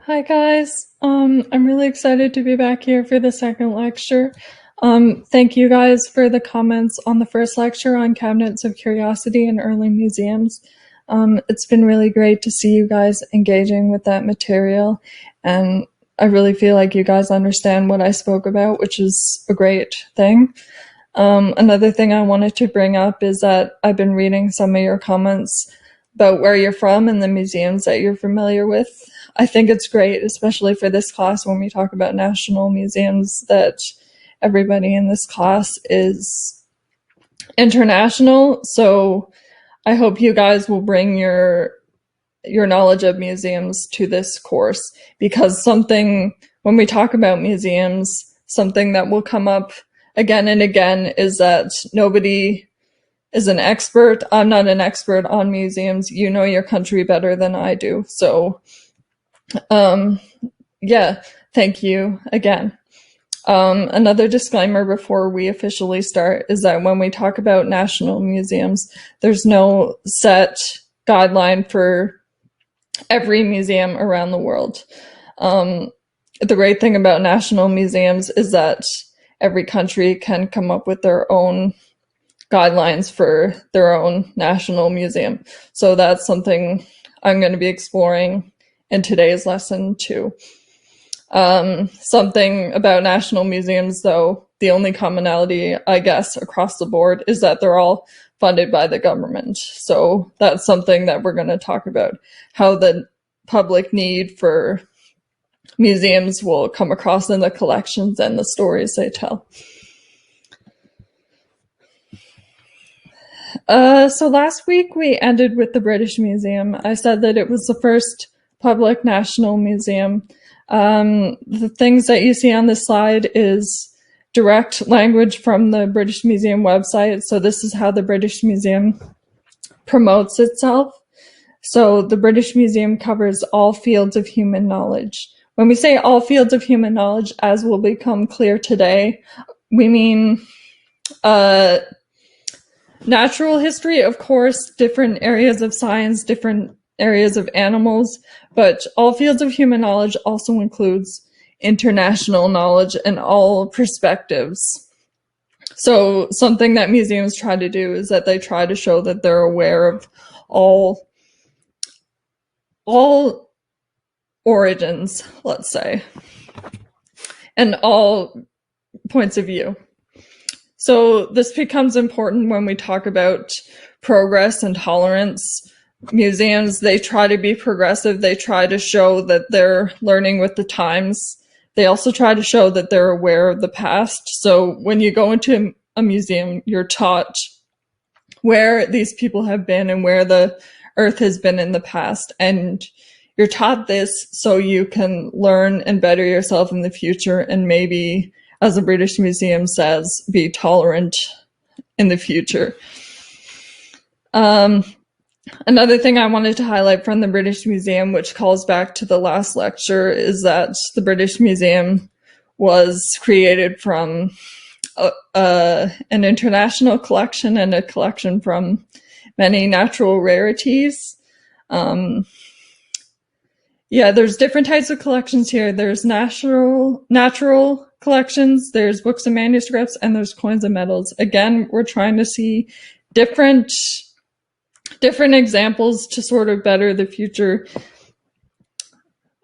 Hi guys. I'm really excited to be back here for the second lecture. Thank you guys for the comments on the first lecture on cabinets of curiosity in early museums. It's been really great to see you guys engaging with that material, and I really feel like you guys understand what I spoke about, which is a great thing. Another thing I wanted to bring up is that I've been reading some of your comments about where you're from and the museums that you're familiar with. I think it's great, especially for this class when we talk about national museums, that everybody in this class is international. So I hope you guys will bring your knowledge of museums to this course, because when we talk about museums, something that will come up again and again is that nobody is an expert. I'm not an expert on museums. You know your country better than I do. So yeah, thank you again. Another disclaimer before we officially start is that when we talk about national museums, there's no set guideline for every museum around the world. The great thing about national museums is that every country can come up with their own guidelines for their own national museum. So that's something I'm going to be exploring in today's lesson too. Something about national museums, though, the only commonality, I guess, across the board is that they're all funded by the government. So that's something that we're going to talk about, how the public need for museums will come across in the collections and the stories they tell. So last week we ended with the British Museum. I said that it was the first public national museum. The things that you see on this slide is direct language from the British Museum website. So this is how the British Museum promotes itself. So the British Museum covers all fields of human knowledge. When we say all fields of human knowledge, as will become clear today, we mean natural history, of course, different areas of science, different areas of animals, but all fields of human knowledge also includes international knowledge and all perspectives. So something that museums try to do is that they try to show that they're aware of all origins, let's say, and all points of view. So this becomes important when we talk about progress and tolerance. Museums, they try to be progressive. They try to show that they're learning with the times. They also try to show that they're aware of the past. So when you go into a museum, you're taught where these people have been and where the earth has been in the past. And you're taught this so you can learn and better yourself in the future, and maybe, as the British Museum says, be tolerant in the future. Another thing I wanted to highlight from the British Museum, which calls back to the last lecture, is that the British Museum was created from an international collection and a collection from many natural rarities. Yeah, there's different types of collections here. There's natural collections, there's books and manuscripts, and there's coins and medals. Again, we're trying to see different examples to sort of better the future.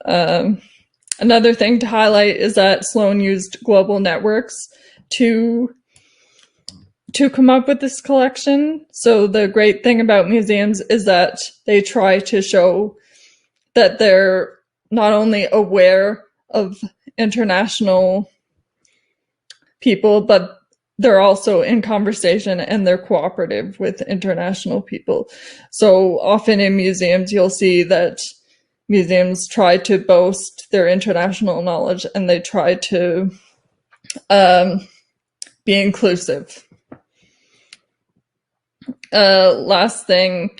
Another thing to highlight is that Sloan used global networks to come up with this collection. So the great thing about museums is that they try to show that they're not only aware of international people, but they're also in conversation and they're cooperative with international people. So often in museums, you'll see that museums try to boast their international knowledge and they try to be inclusive. Last thing,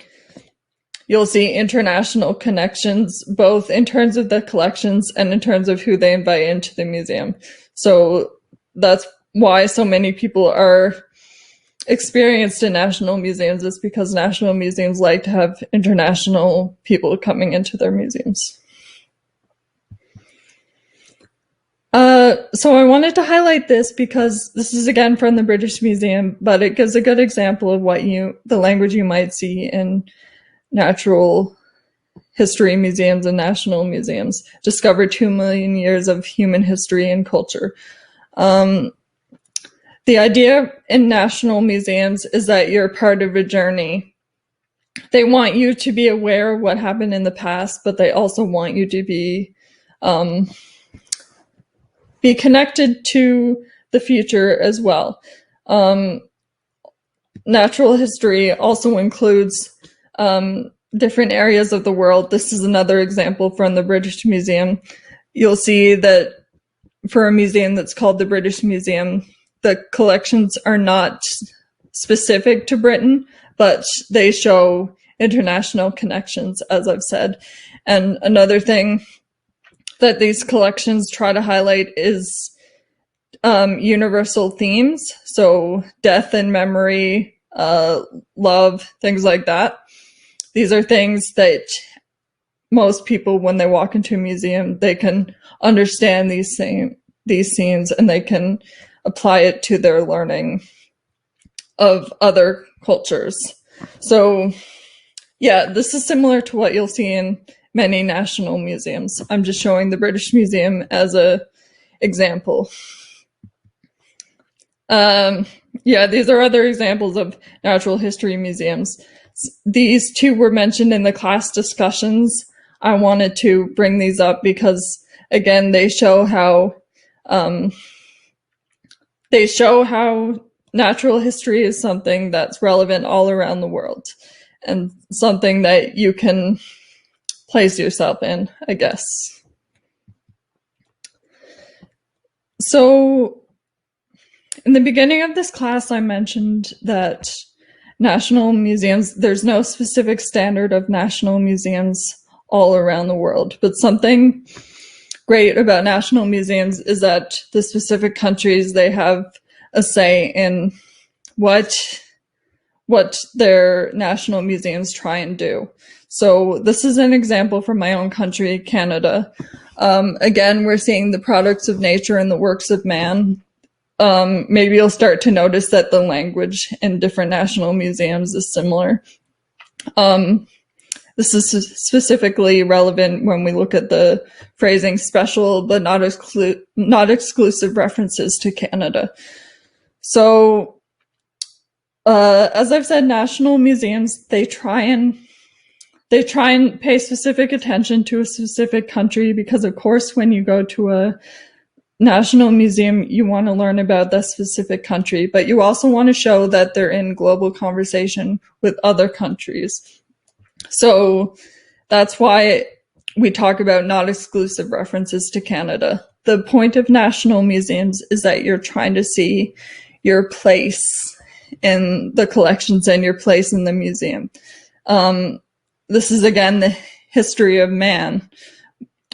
you'll see international connections, both in terms of the collections and in terms of who they invite into the museum. So that's why so many people are experienced in national museums, is because national museums like to have international people coming into their museums. So I wanted to highlight this because this is again from the British Museum, but it gives a good example of the language you might see in natural history museums and national museums. Discover 2 million years of human history and culture. The idea in national museums is that you're part of a journey. They want you to be aware of what happened in the past, but they also want you to be connected to the future as well. Natural history also includes different areas of the world. This is another example from the British Museum. You'll see that for a museum that's called the British Museum, the collections are not specific to Britain, but they show international connections, as I've said. And another thing that these collections try to highlight is universal themes, so death and memory, love, things like that. These are things that most people, when they walk into a museum, they can understand these themes and they can apply it to their learning of other cultures. So yeah, this is similar to what you'll see in many national museums. I'm just showing the British Museum as an example. Yeah, these are other examples of natural history museums. These two were mentioned in the class discussions. I wanted to bring these up because, again, they show how natural history is something that's relevant all around the world and something that you can place yourself in, I guess. So in the beginning of this class, I mentioned that national museums, there's no specific standard of national museums all around the world, but something great about national museums is that the specific countries, they have a say in what their national museums try and do. So this is an example from my own country, Canada. Again, we're seeing the products of nature and the works of man. Maybe you'll start to notice that the language in different national museums is similar. This is specifically relevant when we look at the phrasing special but not exclusive references to Canada. So, as I've said, national museums, they try and pay specific attention to a specific country because, of course, when you go to a national museum, you want to learn about that specific country, but you also want to show that they're in global conversation with other countries. So that's why we talk about not exclusive references to Canada. The point of national museums is that you're trying to see your place in the collections and your place in the museum. This is, again, the history of man.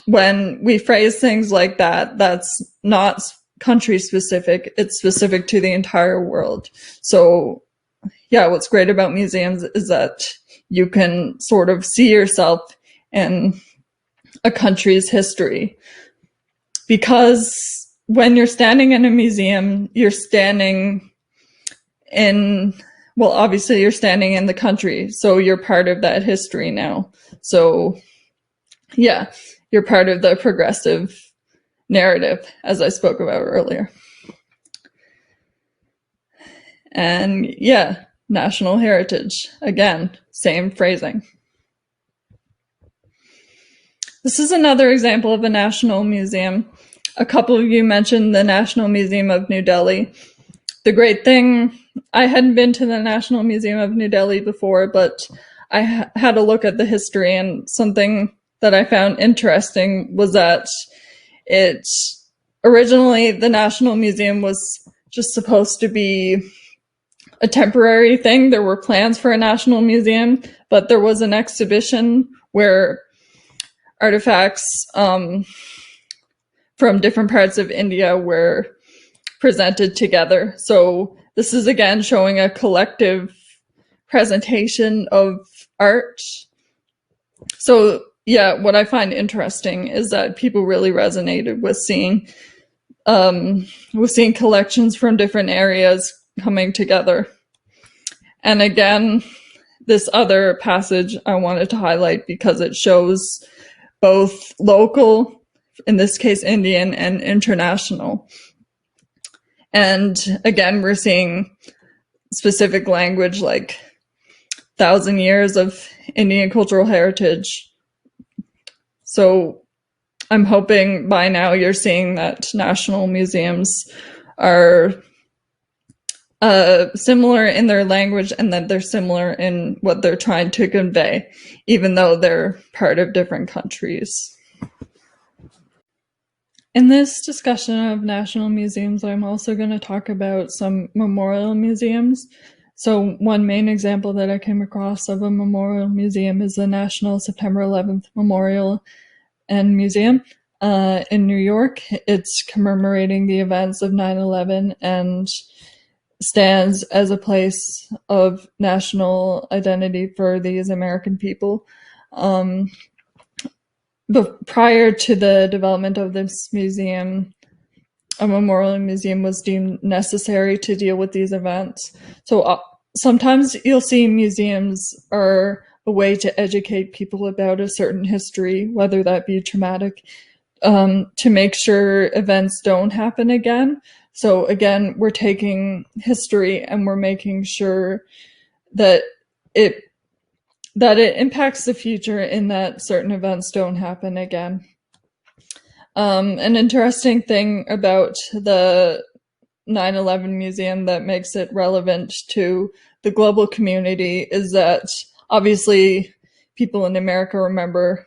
When we phrase things like that, that's not country specific, it's specific to the entire world. So yeah, what's great about museums is that you can sort of see yourself in a country's history. Because when you're standing in a museum, you're standing in, well, obviously you're standing in the country, so you're part of that history now. So yeah, you're part of the progressive narrative, as I spoke about earlier. And yeah, national heritage, again, same phrasing. This is another example of a national museum. A couple of you mentioned the National Museum of New Delhi. The great thing, I hadn't been to the National Museum of New Delhi before, but I had a look at the history, and something that I found interesting was that originally the National Museum was just supposed to be a temporary thing. There were plans for a national museum, but there was an exhibition where artifacts from different parts of India were presented together. So this is, again, showing a collective presentation of art. So yeah, what I find interesting is that people really resonated with seeing we're seeing collections from different areas coming together. And again, this other passage I wanted to highlight because it shows both local, in this case Indian, and international. And again, we're seeing specific language like 1,000 years of Indian cultural heritage. So I'm hoping by now you're seeing that national museums are similar in their language and that they're similar in what they're trying to convey, even though they're part of different countries. In this discussion of national museums, I'm also going to talk about some memorial museums. So one main example that I came across of a memorial museum is the National September 11th Memorial and Museum in New York. It's commemorating the events of 9/11 and stands as a place of national identity for these American people. But prior to the development of this museum, a memorial museum was deemed necessary to deal with these events. So sometimes you'll see museums are a way to educate people about a certain history, whether that be traumatic, to make sure events don't happen again. So again, we're taking history and we're making sure that it impacts the future in that certain events don't happen again. An interesting thing about the 9/11 museum that makes it relevant to the global community is that obviously people in America remember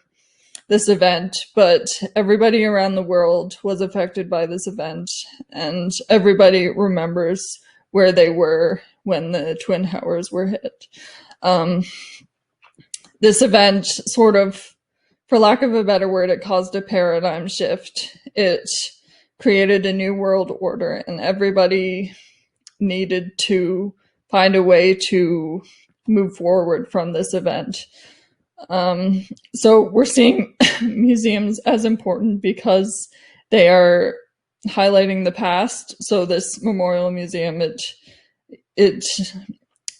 this event, but everybody around the world was affected by this event, and everybody remembers where they were when the Twin Towers were hit. This event sort of, for lack of a better word, it caused a paradigm shift. It created a new world order, and everybody needed to find a way to move forward from this event. So we're seeing museums as important because they are highlighting the past. So this memorial museum, it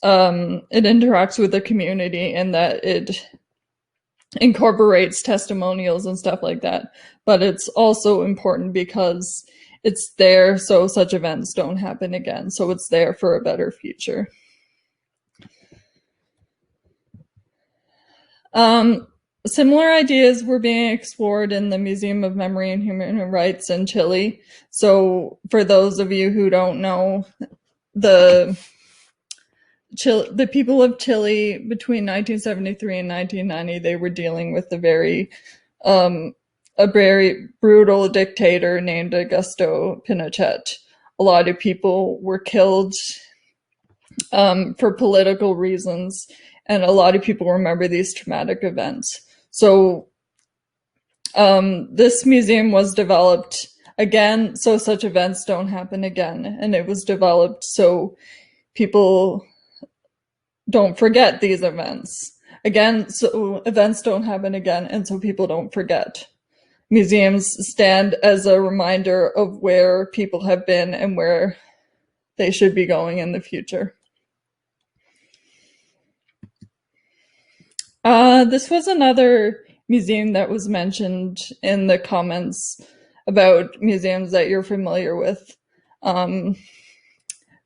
interacts with the community in that it incorporates testimonials and stuff like that. But it's also important because it's there so such events don't happen again. So it's there for a better future. Similar ideas were being explored in the Museum of Memory and Human Rights in Chile. So for those of you who don't know, the people of Chile between 1973 and 1990, they were dealing with a very brutal dictator named Augusto Pinochet. A lot of people were killed for political reasons, and a lot of people remember these traumatic events. So this museum was developed again so such events don't happen again, and it was developed so people don't forget these events again, so events don't happen again, and so people don't forget. Museums stand as a reminder of where people have been and where they should be going in the future. This was another museum that was mentioned in the comments about museums that you're familiar with.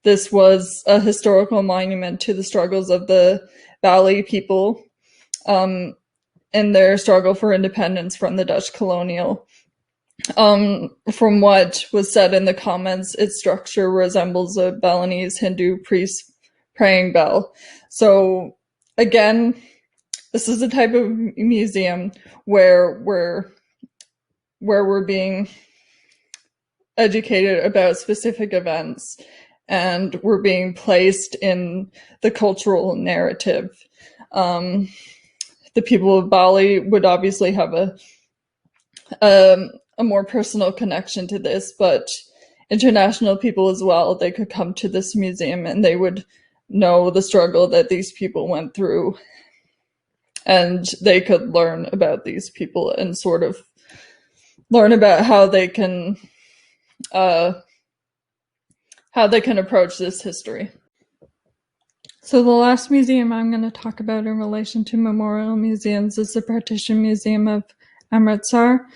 This was a historical monument to the struggles of the Bali people in their struggle for independence from the Dutch colonial. From what was said in the comments, its structure resembles a Balinese Hindu priest praying bell. So again, this is a type of museum where we're being educated about specific events, and we're being placed in the cultural narrative. The people of Bali would obviously have a more personal connection to this, but international people as well, they could come to this museum and they would know the struggle that these people went through, and they could learn about these people and sort of learn about how they can how they can approach this history. So the last museum I'm going to talk about in relation to memorial museums is the Partition Museum of Amritsar.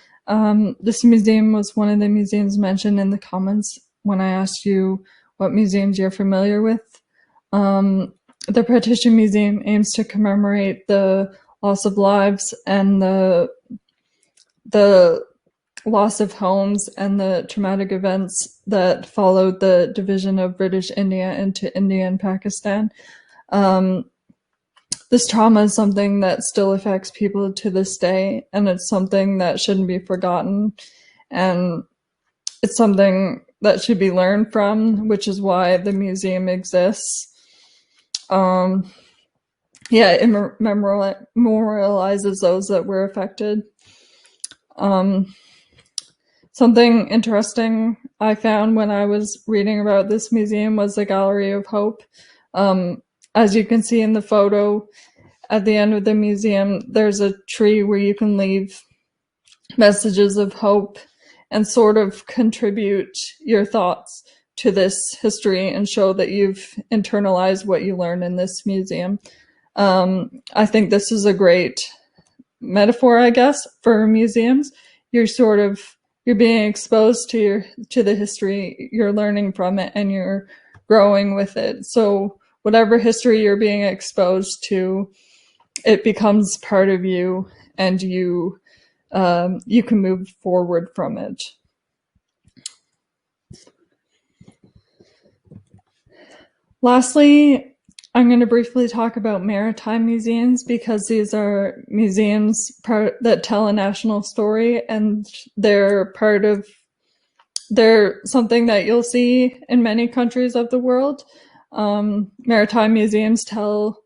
This museum was one of the museums mentioned in the comments when I asked you what museums you're familiar with. The Partition Museum aims to commemorate the loss of lives and the loss of homes and the traumatic events that followed the division of British India into India and Pakistan. This trauma is something that still affects people to this day, and it's something that shouldn't be forgotten, and it's something that should be learned from, which is why the museum exists. It memorializes those that were affected. Something interesting I found when I was reading about this museum was the Gallery of Hope. As you can see in the photo, at the end of the museum, there's a tree where you can leave messages of hope and sort of contribute your thoughts to this history and show that you've internalized what you learned in this museum. I think this is a great metaphor, I guess, for museums. You're being exposed to the history, you're learning from it, and you're growing with it. So whatever history you're being exposed to, it becomes part of you, and you can move forward from it. Lastly, I'm going to briefly talk about maritime museums, because these are museums that tell a national story, and they're something that you'll see in many countries of the world. Maritime museums tell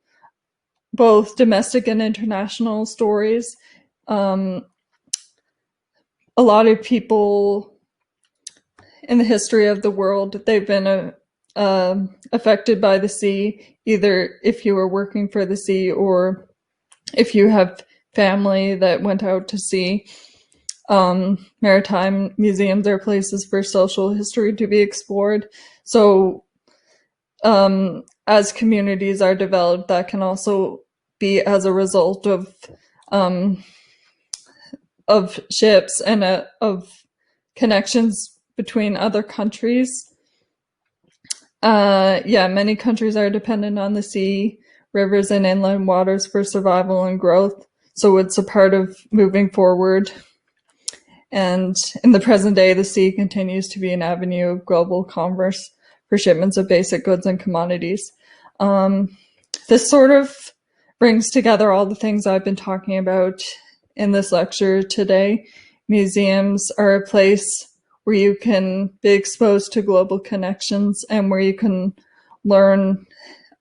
both domestic and international stories. A lot of people in the history of the world, they've been affected by the sea, either if you were working for the sea or if you have family that went out to sea. Maritime museums are places for social history to be explored. So as communities are developed, that can also be as a result of ships and of connections between other countries. Many countries are dependent on the sea, rivers, and inland waters for survival and growth. So it's a part of moving forward. And in the present day, the sea continues to be an avenue of global commerce for shipments of basic goods and commodities. This sort of brings together all the things I've been talking about in this lecture today. Museums are a place where you can be exposed to global connections and where you can learn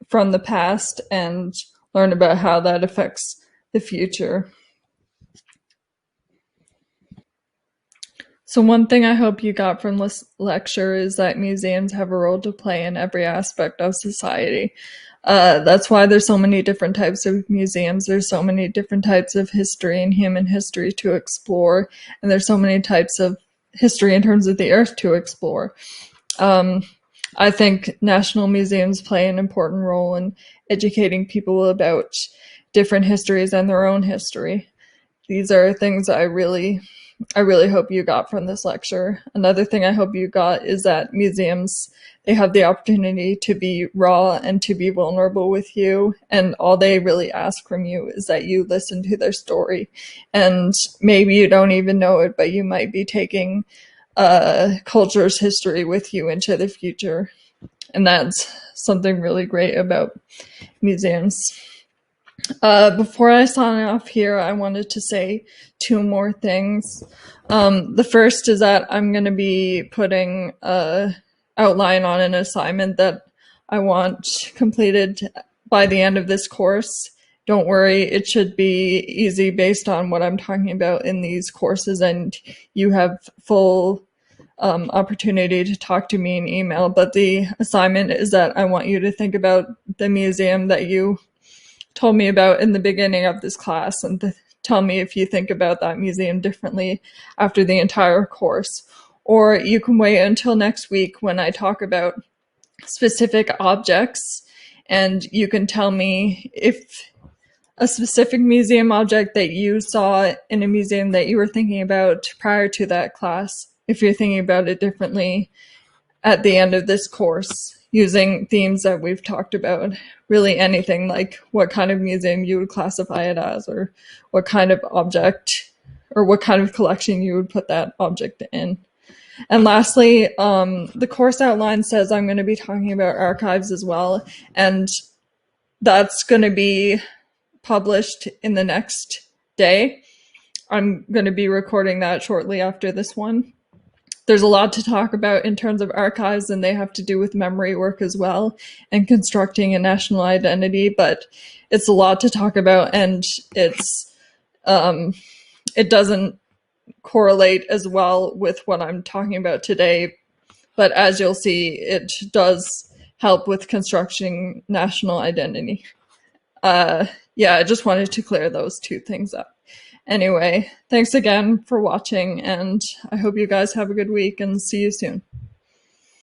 from the past and learn about how that affects the future. So one thing I hope you got from this lecture is that museums have a role to play in every aspect of society. That's why there's so many different types of museums. There's so many different types of history and human history to explore. And there's so many types of history in terms of the earth to explore. I think national museums play an important role in educating people about different histories and their own history. These are things I really hope you got from this lecture. Another thing I hope you got is that museums, they have the opportunity to be raw and to be vulnerable with you, and all they really ask from you is that you listen to their story. And maybe you don't even know it, but you might be taking culture's history with you into the future. And that's something really great about museums. Before I sign off here, I wanted to say two more things. The first is that I'm going to be putting an outline on an assignment that I want completed by the end of this course. Don't worry, it should be easy based on what I'm talking about in these courses, and you have full opportunity to talk to me in email. But the assignment is that I want you to think about the museum that you told me about in the beginning of this class, and tell me if you think about that museum differently after the entire course, or you can wait until next week when I talk about specific objects, and you can tell me if a specific museum object that you saw in a museum that you were thinking about prior to that class, if you're thinking about it differently at the end of this course using themes that we've talked about. Really anything, like what kind of museum you would classify it as, or what kind of object or what kind of collection you would put that object in. And lastly, the course outline says I'm going to be talking about archives as well, and that's going to be published in the next day. I'm going to be recording that shortly after this one. There's a lot to talk about in terms of archives, and they have to do with memory work as well and constructing a national identity, but it's a lot to talk about, and it doesn't correlate as well with what I'm talking about today, but as you'll see, it does help with constructing national identity. Yeah, I just wanted to clear those two things up. Anyway, thanks again for watching, and I hope you guys have a good week and see you soon.